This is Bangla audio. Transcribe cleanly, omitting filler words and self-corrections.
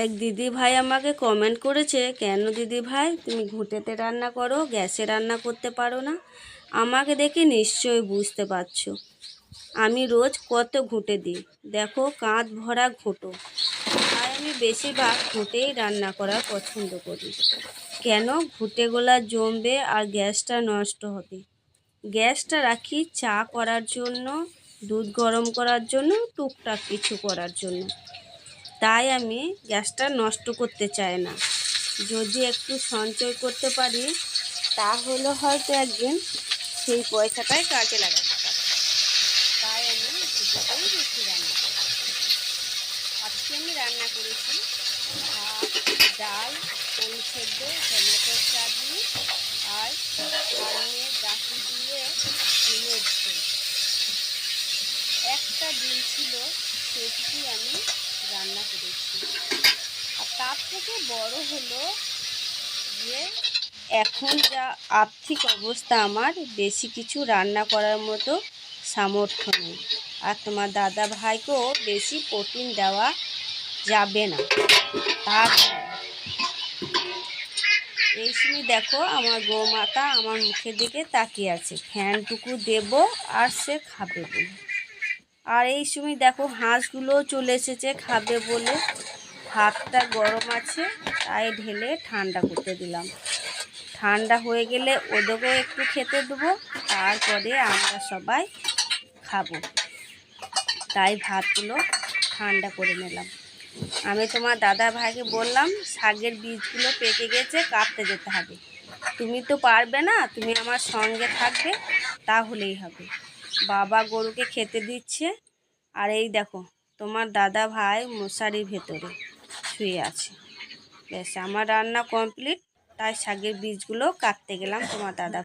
এক দিদি ভাই আমাকে কমেন্ট করেছে, কেন দিদি ভাই তুমি ঘুঁটেতে রান্না করো, গ্যাসে রান্না করতে পারো না? আমাকে দেখে নিশ্চয়ই বুঝতে পারছো আমি রোজ কত ঘুঁটে দিই। দেখো কাঁধ ভরা ঘুঁটো। তাই আমি বেশিরভাগ ঘুঁটেই রান্না করা পছন্দ করি। কেন? ঘুঁটেগুলা জমবে আর গ্যাসটা নষ্ট হবে। গ্যাসটা রাখি চা করার জন্য, দুধ গরম করার জন্য, টুকটাক কিছু করার জন্য। তাই আমি গ্যাসটা নষ্ট করতে চাই না। যদি একটু সঞ্চয় করতে পারি তাহলে হয়তো একদিন সেই পয়সাটাই কাজে লাগাতে পারি। তাই আমি দুটোতেই বেশি রান্না করি। আজকে আমি রান্না করেছি ভাত, ডাল, আলু সেদ্ধ, টমেটোর চাটনি আর ফার্মের ডাকি দিয়ে ডিমের ঝোল। একটা ডিম ছিল, সেটুকুই আমি রান্না করেছি। আর তার থেকে বড় হলো যে এখন যা আর্থিক অবস্থা, আমার বেশি কিছু রান্না করার মতো সামর্থ্য নেই। আর তোমার দাদা ভাইকেও বেশি প্রোটিন দেওয়া যাবে না। তার এই সময় দেখো আমার গোমাতা আমার মুখের দিকে তাকিয়ে আছে, ফ্যানটুকু দেব আর সে খাবে বলে। আর এই সময় দেখো হাঁসগুলো চলে এসেছে খাবে বলে। ভাতটা গরম আছে তাই ঢেলে ঠান্ডা করতে দিলাম। ঠান্ডা হয়ে গেলে ওদেরকেও একটু খেতে দেবো, তারপরে আমরা সবাই খাবো। তাই ভাতগুলো ঠান্ডা করে নিলাম। আমি তোমার দাদা ভাইকে বললাম, শাকের বীজগুলো পেকে গেছে, কাটতে যেতে হবে। তুমি তো পারবে না, তুমি আমার সঙ্গে থাকবে, তাহলেই হবে। বাবা গরুকে খেতে দিচ্ছে। আর এই দেখো তোমার দাদা ভাই মশারির ভেতরে শুয়ে আছে। ব্যাস আমার রান্না কমপ্লিট। তাই শাকের বীজগুলো কাটতে গেলাম তোমার দাদা